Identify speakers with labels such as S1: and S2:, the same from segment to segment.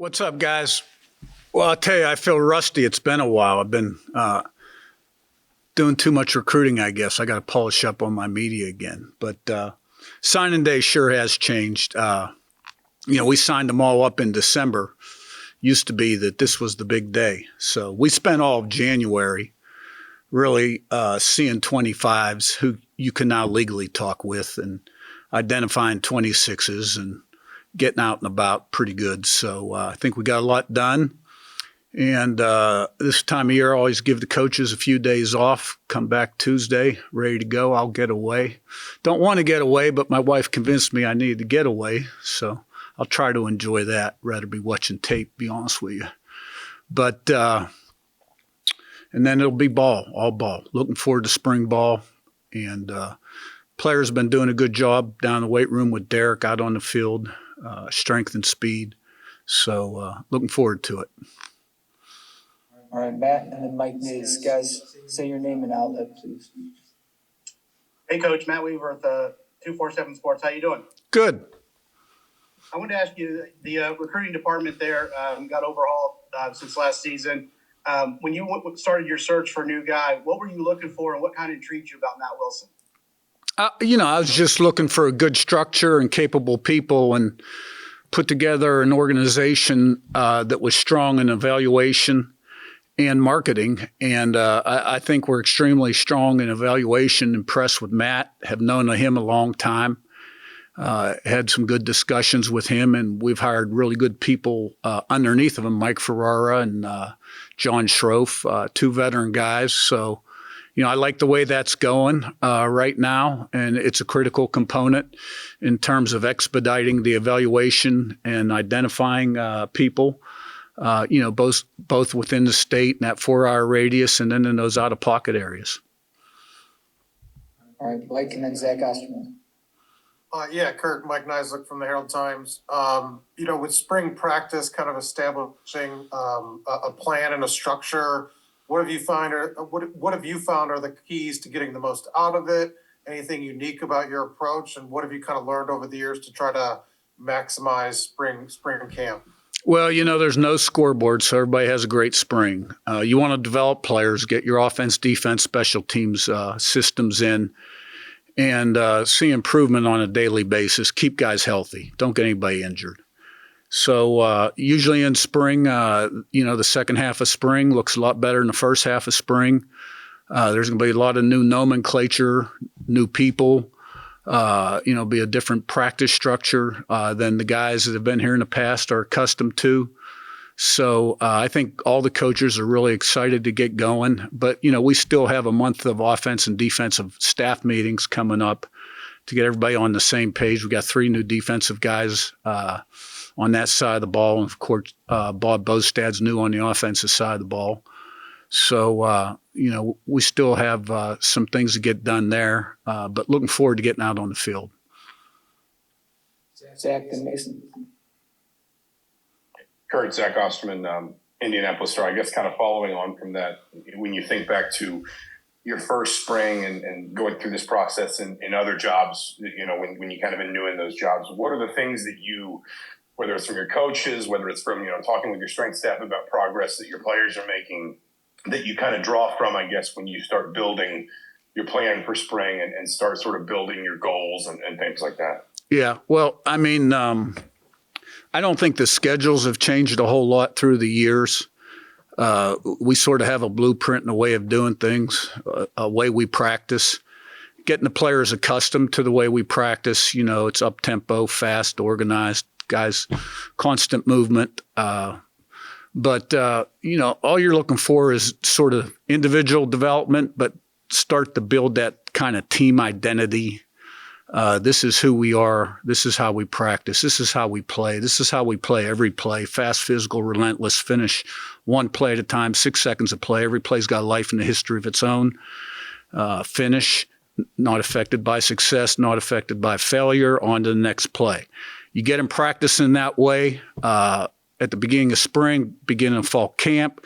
S1: What's up, guys? Well, I'll tell you, I feel rusty. It's been a while. I've been doing too much recruiting, I guess. I got to polish up on my media again. But signing day sure has changed. We signed them all up in December. Used to be that this was the big day. So we spent all of January really seeing 25s who you can now legally talk with and identifying 26s and getting out and about pretty good. So I think we got a lot done. And this time of year, I always give the coaches a few days off, come back Tuesday, ready to go. I'll get away. Don't want to get away, but my wife convinced me I needed to get away. So I'll try to enjoy that, rather be watching tape, be honest with you. But, and then it'll be ball, all ball. Looking forward to spring ball. And players have been doing a good job down in the weight room with Derek out on the field, strength and speed. So looking forward to it.
S2: All right, Matt, and then Mike Nays. Guys, say your name and outlet, please.
S3: Hey, Coach. Matt Weaver at the 247 Sports. How you doing?
S1: Good.
S3: I wanted to ask you, the recruiting department there got overhauled since last season. When you started your search for a new guy, what were you looking for and what kind of intrigued you about Matt Wilson?
S1: I was just looking for a good structure and capable people and put together an organization that was strong in evaluation and marketing. And I think we're extremely strong in evaluation, impressed with Matt, have known him a long time, had some good discussions with him, and we've hired really good people underneath of him, Mike Ferrara and John Schroff, two veteran guys. So, I like the way that's going right now, and it's a critical component in terms of expediting the evaluation and identifying people. Both within the state and that 4-hour radius, and then in those out-of-pocket areas.
S2: All right, Blake, and then Zach Osterman.
S4: Curt, Mike Nisluk from the Herald Times. With spring practice kind of establishing a plan and a structure, what have you found are the keys to getting the most out of it? Anything unique about your approach, and what have you kind of learned over the years to try to maximize spring camp?
S1: Well, there's no scoreboard, so everybody has a great spring. You want to develop players, get your offense, defense, special teams systems in, and see improvement on a daily basis. Keep guys healthy. Don't get anybody injured. So usually in spring, the second half of spring looks a lot better than the first half of spring. There's going to be a lot of new nomenclature, new people. Be a different practice structure than the guys that have been here in the past are accustomed to. So I think all the coaches are really excited to get going. But, we still have a month of offense and defensive staff meetings coming up to get everybody on the same page. We got 3 new defensive guys on that side of the ball. And, of course, Bob Bostad's new on the offensive side of the ball. So, we still have some things to get done there, but looking forward to getting out on the field.
S2: Zach and Mason.
S5: Curt, Zach Osterman, Indianapolis Star. I guess kind of following on from that, when you think back to your first spring and going through this process in other jobs, when you kind of been new in those jobs, what are the things that you, whether it's from your coaches, whether it's from, talking with your strength staff about progress that your players are making, that you kind of draw from, I guess, when you start building your plan for spring and start sort of building your goals and things like that?
S1: Yeah, well, I don't think the schedules have changed a whole lot through the years. We sort of have a blueprint and a way of doing things, a way we practice. Getting the players accustomed to the way we practice, it's up-tempo, fast, organized, guys, constant movement. But all you're looking for is sort of individual development, but start to build that kind of team identity. This is who we are. This is how we practice. This is how we play. This is how we play every play. Fast, physical, relentless, finish one play at a time, 6 seconds of play. Every play's got a life and a history of its own. Finish, not affected by success, not affected by failure, on to the next play. You get them practicing that way at the beginning of spring, beginning of fall camp,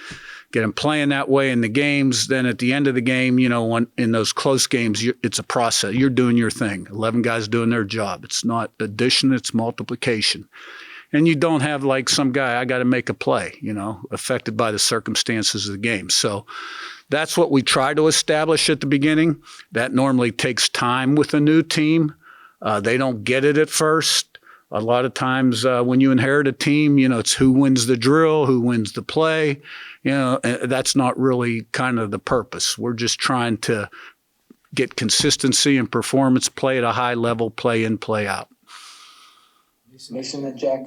S1: get them playing that way in the games. Then at the end of the game, in those close games, it's a process. You're doing your thing. 11 guys doing their job. It's not addition, it's multiplication. and you don't have like some guy, I got to make a play, affected by the circumstances of the game. So that's what we try to establish at the beginning. That normally takes time with a new team. They don't get it at first. A lot of times when you inherit a team, it's who wins the drill, who wins the play. That's not really kind of the purpose. We're just trying to get consistency and performance, play at a high level, play in, play out.
S2: Mason and Jack.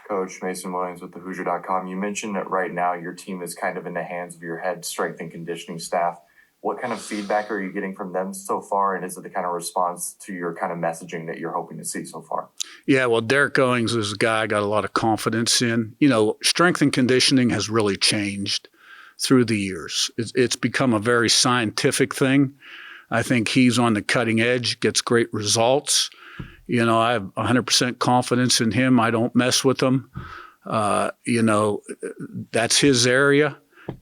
S6: Coach Mason Williams with thehoosier.com. You mentioned that right now your team is kind of in the hands of your head strength and conditioning staff. What kind of feedback are you getting from them so far? And is it the kind of response to your kind of messaging that you're hoping to see so far?
S1: Yeah, well, Derek Owings is a guy I got a lot of confidence in. Strength and conditioning has really changed through the years. It's become a very scientific thing. I think he's on the cutting edge, gets great results. I have 100% confidence in him. I don't mess with him. That's his area,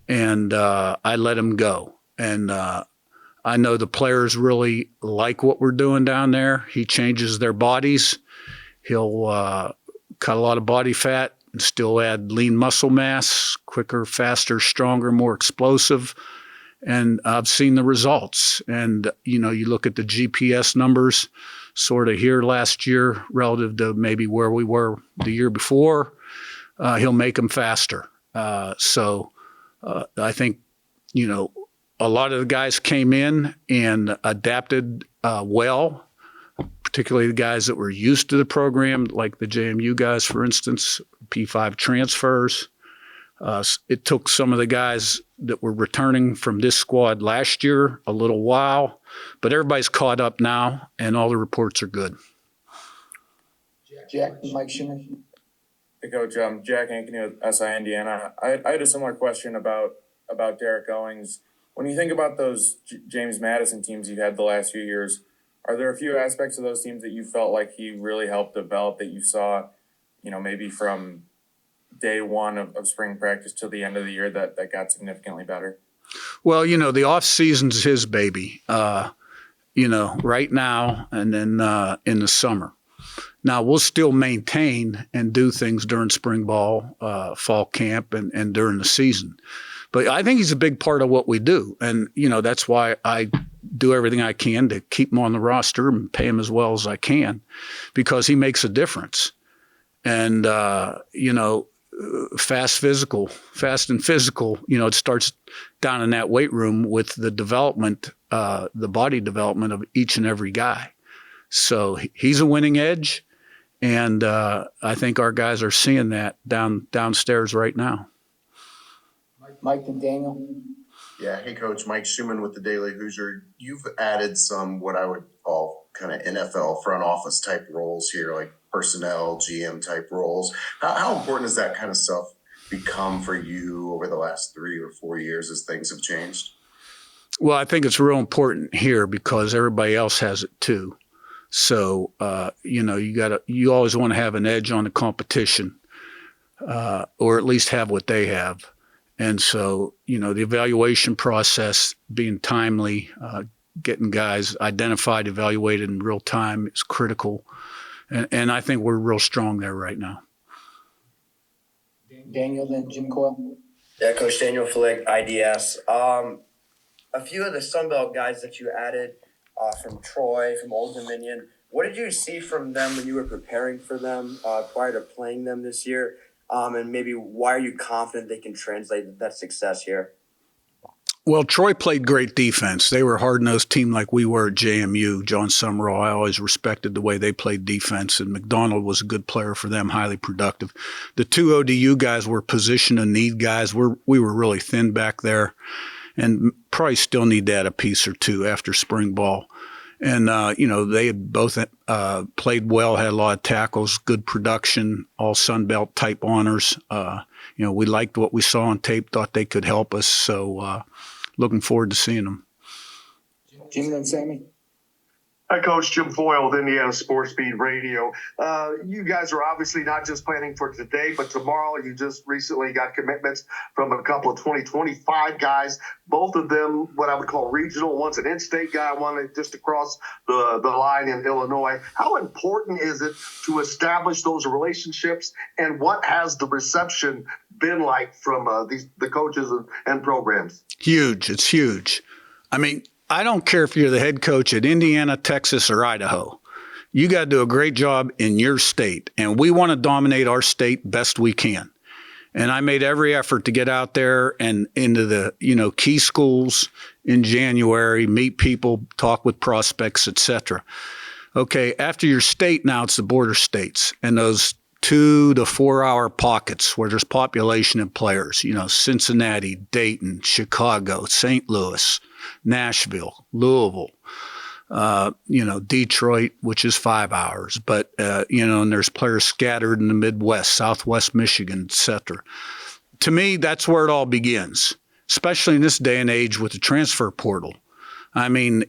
S1: and I let him go. And I know the players really like what we're doing down there. He changes their bodies. He'll cut a lot of body fat and still add lean muscle mass, quicker, faster, stronger, more explosive. And I've seen the results. And, you look at the GPS numbers sort of here last year relative to maybe where we were the year before. He'll make them faster. So I think, a lot of the guys came in and adapted well, particularly the guys that were used to the program, like the JMU guys, for instance, P5 transfers. It took some of the guys that were returning from this squad last year a little while, but everybody's caught up now, and all the reports are good.
S2: Jack and Mike Schumann.
S7: Hey, Coach. Jack Ankeny with SI Indiana. I had a similar question about Derek Owings. When you think about those James Madison teams you've had the last few years, are there a few aspects of those teams that you felt like he really helped develop that you saw, maybe from day one of spring practice till the end of the year that got significantly better?
S1: Well, the off season's his baby, right now and then in the summer. Now we'll still maintain and do things during spring ball, fall camp and during the season. But I think he's a big part of what we do. And, that's why I do everything I can to keep him on the roster and pay him as well as I can, because he makes a difference. And, fast and physical, it starts down in that weight room with the development, the body development of each and every guy. So he's a winning edge. And I think our guys are seeing that downstairs right now.
S2: Mike and Daniel.
S8: Yeah. Hey, Coach. Mike Schumann with the Daily Hoosier. You've added some what I would call kind of NFL front office type roles here, like personnel, GM type roles. How important has that kind of stuff become for you over the last 3 or 4 years as things have changed?
S1: Well, I think it's real important here because everybody else has it too. So, you always want to have an edge on the competition, or at least have what they have. And so, the evaluation process being timely, getting guys identified, evaluated in real time is critical. And I think we're real strong there right now.
S2: Daniel, then Jim Coyle.
S9: Yeah, Coach Daniel Flick, IDS. A few of the Sunbelt guys that you added from Troy, from Old Dominion, what did you see from them when you were preparing for them prior to playing them this year? And maybe why are you confident they can translate that success here?
S1: Well, Troy played great defense. They were a hard-nosed team like we were at JMU. John Summerall, I always respected the way they played defense, and McDonald was a good player for them, highly productive. The two ODU guys were position and need guys. We were really thin back there, and probably still need to add a piece or two after spring ball. And, they had both played well, had a lot of tackles, good production, all Sun Belt type honors. We liked what we saw on tape, thought they could help us. So looking forward to seeing them.
S2: Jim and Sammy.
S10: Hi, Coach Jim Foyle with Indiana Sports Speed Radio. You guys are obviously not just planning for today, but tomorrow. You just recently got commitments from a couple of 2025 guys, both of them what I would call regional. One's an in-state guy, one just across the line in Illinois. How important is it to establish those relationships, and what has the reception been like from the coaches and programs?
S1: Huge. It's huge. I mean, I don't care if you're the head coach at Indiana, Texas, or Idaho. You got to do a great job in your state, and we want to dominate our state best we can. And I made every effort to get out there and into the, key schools in January, meet people, talk with prospects, etc. Okay, after your state, now it's the border states and those 2 to 4 hour pockets where there's population and players, Cincinnati, Dayton, Chicago, St. Louis, Nashville, Louisville, Detroit, which is 5 hours, but, and there's players scattered in the Midwest, Southwest Michigan, et cetera. To me, that's where it all begins, especially in this day and age with the transfer portal. I mean,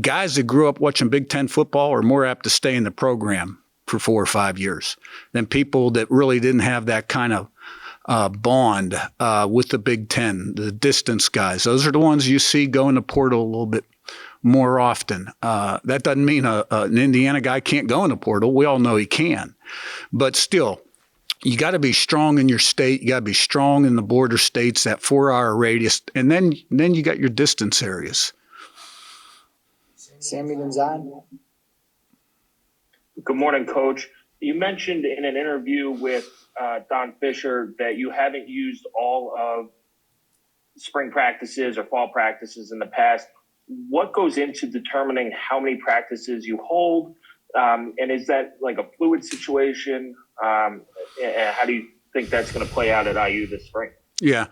S1: guys that grew up watching Big Ten football are more apt to stay in the program for 4 or 5 years than people that really didn't have that kind of bond with the Big Ten, the distance guys. Those are the ones you see go in the portal a little bit more often. That doesn't mean an Indiana guy can't go in the portal. We all know he can. But still, you got to be strong in your state. You got to be strong in the border states, that 4 hour radius. And then you got your distance areas.
S2: Sammy Gonzalez.
S11: Good morning, Coach. You mentioned in an interview with Don Fisher that you haven't used all of spring practices or fall practices in the past. What goes into determining how many practices you hold? And is that like a fluid situation? And how do you think that's going to play out at IU this spring?
S1: Yeah.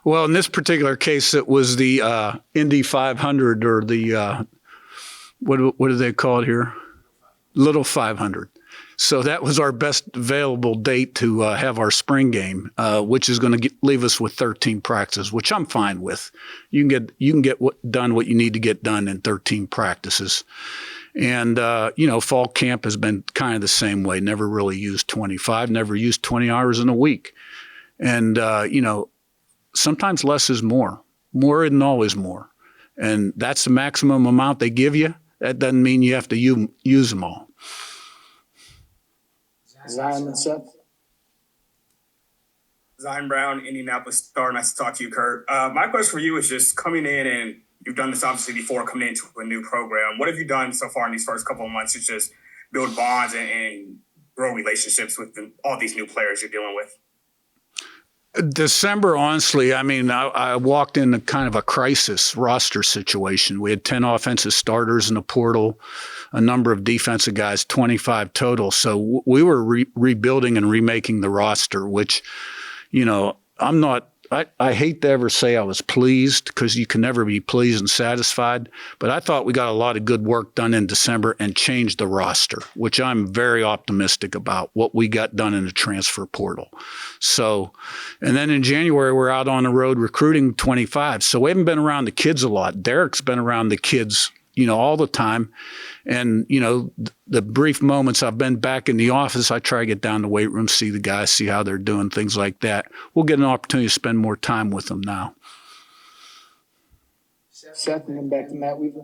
S1: Well, in this particular case, it was the Indy 500 or the, what do they call it here? Little 500. So that was our best available date to have our spring game, which is going to leave us with 13 practices, which I'm fine with. You can get done what you need to get done in 13 practices. And, fall camp has been kind of the same way. Never really used 25, never used 20 hours in a week. And, sometimes less is more. More isn't always more. And that's the maximum amount they give you. That doesn't mean you have to use them all.
S2: Zion and Seth.
S12: Zion Brown, Indianapolis Star. Nice to talk to you, Curt. My question for you is just coming in, and you've done this obviously before coming into a new program. What have you done so far in these first couple of months to just build bonds and grow relationships with all these new players you're dealing with?
S1: December, honestly, I walked into kind of a crisis roster situation. We had 10 offensive starters in the portal, a number of defensive guys, 25 total. So we were rebuilding and remaking the roster, which, I hate to ever say I was pleased because you can never be pleased and satisfied. But I thought we got a lot of good work done in December and changed the roster, which I'm very optimistic about what we got done in the transfer portal. So, and then in January, we're out on the road recruiting 25. So we haven't been around the kids a lot. Derek's been around the kids, all the time. And, the brief moments I've been back in the office, I try to get down to the weight room, see the guys, see how they're doing, things like that. We'll get an opportunity to spend more time with them now.
S2: Seth, and then back to Matt Weaver.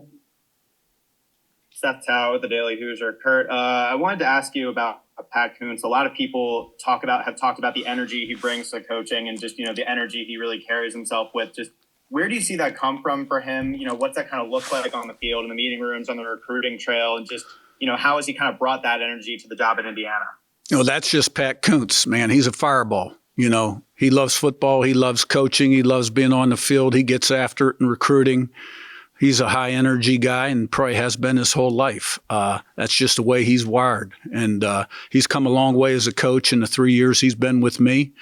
S13: Seth Tao with the Daily Hoosier. Curt, I wanted to ask you about Pat Kuntz. A lot of people have talked about the energy he brings to coaching and just, the energy he really carries himself with. Just where do you see that come from for him? What's that kind of look like on the field, in the meeting rooms, on the recruiting trail, and just, how has he kind of brought that energy to the job in Indiana?
S1: That's just Pat Kuntz, man. He's a fireball. He loves football. He loves coaching. He loves being on the field. He gets after it in recruiting. He's a high energy guy and probably has been his whole life. That's just the way he's wired. And he's come a long way as a coach in the 3 years he's been with me.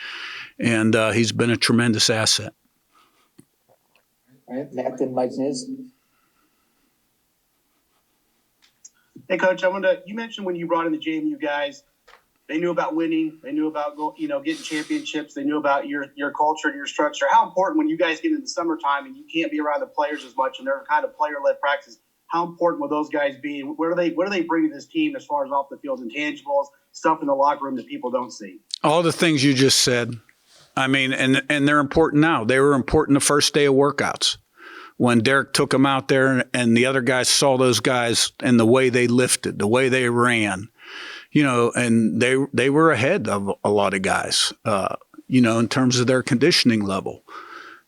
S1: And he's been a tremendous asset.
S2: All right, Matt and Mike Niz.
S3: Hey, Coach, you mentioned when you brought in the JMU guys, they knew about winning. They knew about getting championships. They knew about your culture and your structure. How important when you guys get in the summertime and you can't be around the players as much and they're kind of player-led practices, how important will those guys be? What do they bring to this team as far as off the field intangibles, stuff in the locker room that people don't see?
S1: All the things you just said. I mean, and they're important now. They were important the first day of workouts when Derek took them out there and the other guys saw those guys and the way they lifted, the way they ran, and they were ahead of a lot of guys, in terms of their conditioning level.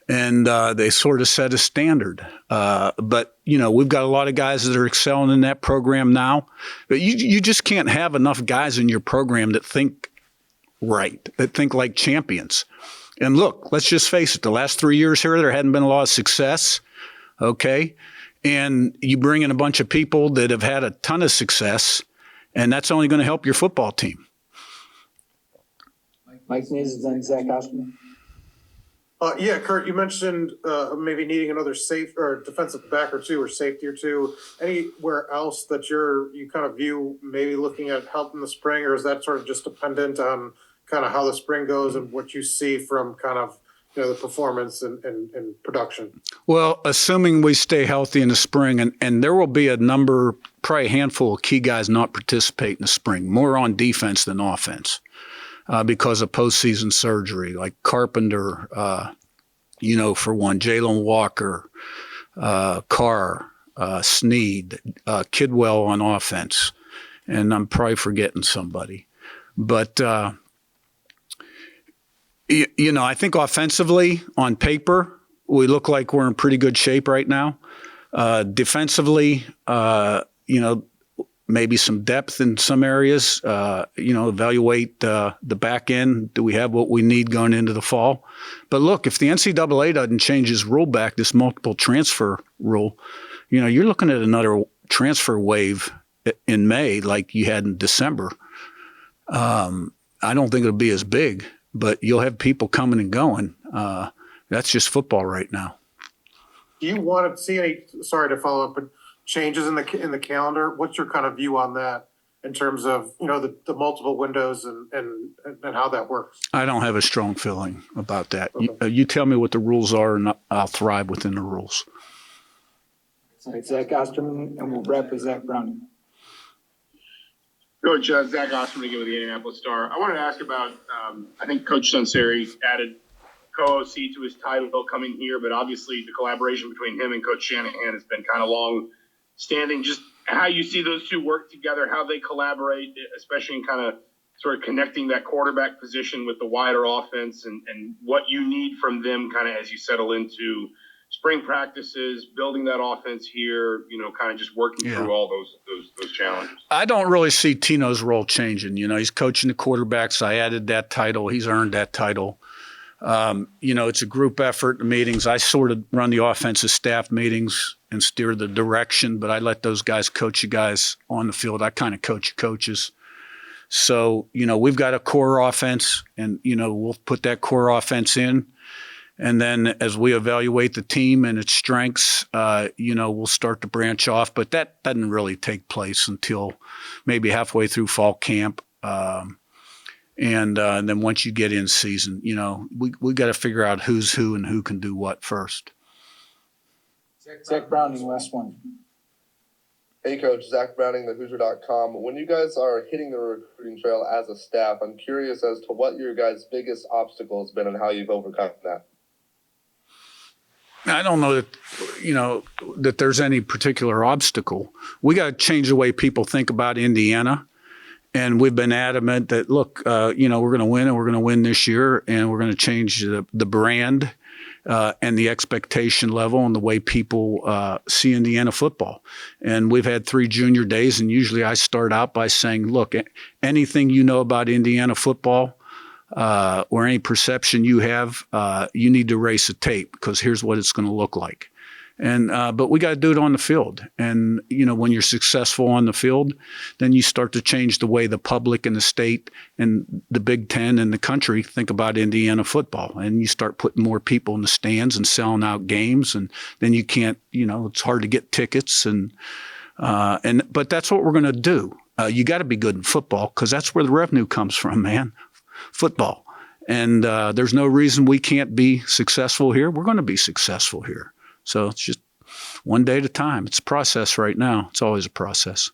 S1: And they sort of set a standard. But, we've got a lot of guys that are excelling in that program now. But you just can't have enough guys in your program that think right, that think like champions. And look, let's just face it, the last 3 years here, there hadn't been a lot of success, okay? And you bring in a bunch of people that have had a ton of success, and that's only going to help your football team.
S2: Mike Nees, then Zach Osterman.
S4: Yeah, Curt, you mentioned maybe needing another safe or defensive back or two or safety or two. Anywhere else that you kind of view maybe looking at help in the spring, or is that sort of just dependent on kind of how the spring goes and what you see from kind of the performance and production?
S1: Well, assuming we stay healthy in the spring, and there will be probably a handful of key guys not participate in the spring, more on defense than offense. Because of postseason surgery, like Carpenter, for one, Jalen Walker, Carr, Snead, Kidwell on offense, and I'm probably forgetting somebody. But, I think offensively, on paper, we look like we're in pretty good shape right now. Defensively, maybe some depth in some areas, evaluate the back end. Do we have what we need going into the fall? But look, if the NCAA doesn't change its rule back, this multiple transfer rule, you're looking at another transfer wave in May like you had in December. I don't think it'll be as big, but you'll have people coming and going. That's just football right now.
S4: Do you want to see any, sorry to follow up, but changes in the calendar? What's your kind of view on that in terms of the multiple windows and how that works?
S1: I don't have a strong feeling about that.
S4: Okay.
S1: You tell me what the rules are, and I'll thrive within the rules.
S2: All right, Zach Osterman, and we'll wrap with Zach Browning.
S3: Coach, Zach Osterman again with the Indianapolis Star. I wanted to ask about, I think Coach Sunseri added co-OC to his title coming here, but obviously the collaboration between him and Coach Shanahan has been kind of long-standing. Just how you see those two work together, how they collaborate, especially in kind of sort of connecting that quarterback position with the wider offense, and what you need from them kind of as you settle into spring practices, building that offense here, kind of just working through all those challenges.
S1: I don't really see Tino's role changing. He's coaching the quarterbacks. I added that title. He's earned that title. It's a group effort, the meetings. I sort of run the offensive staff meetings and steer the direction, but I let those guys coach you guys on the field. I kind of coach coaches. So, we've got a core offense, and, we'll put that core offense in. And then as we evaluate the team and its strengths, we'll start to branch off. But that doesn't really take place until maybe halfway through fall camp. And then once you get in season, we got to figure out who's who and who can do what first.
S2: Zach Browning, last one.
S14: Hey, Coach. Zach Browning, thehoosier.com. When you guys are hitting the recruiting trail as a staff, I'm curious as to what your guys' biggest obstacle has been and how you've overcome that.
S1: I don't know that, that there's any particular obstacle. We got to change the way people think about Indiana. And we've been adamant that, look, we're going to win, and we're going to win this year, and we're going to change the brand and the expectation level and the way people see Indiana football. And we've had 3 junior days, and usually I start out by saying, look, anything you know about Indiana football or any perception you have, you need to erase a tape, because here's what it's going to look like. And but we got to do it on the field. And, when you're successful on the field, then you start to change the way the public and the state and the Big Ten and the country think about Indiana football. And you start putting more people in the stands and selling out games. And then you can't, it's hard to get tickets. But that's what we're going to do. You got to be good in football, because that's where the revenue comes from, man. Football. And there's no reason we can't be successful here. We're going to be successful here. So it's just one day at a time. It's a process right now. It's always a process.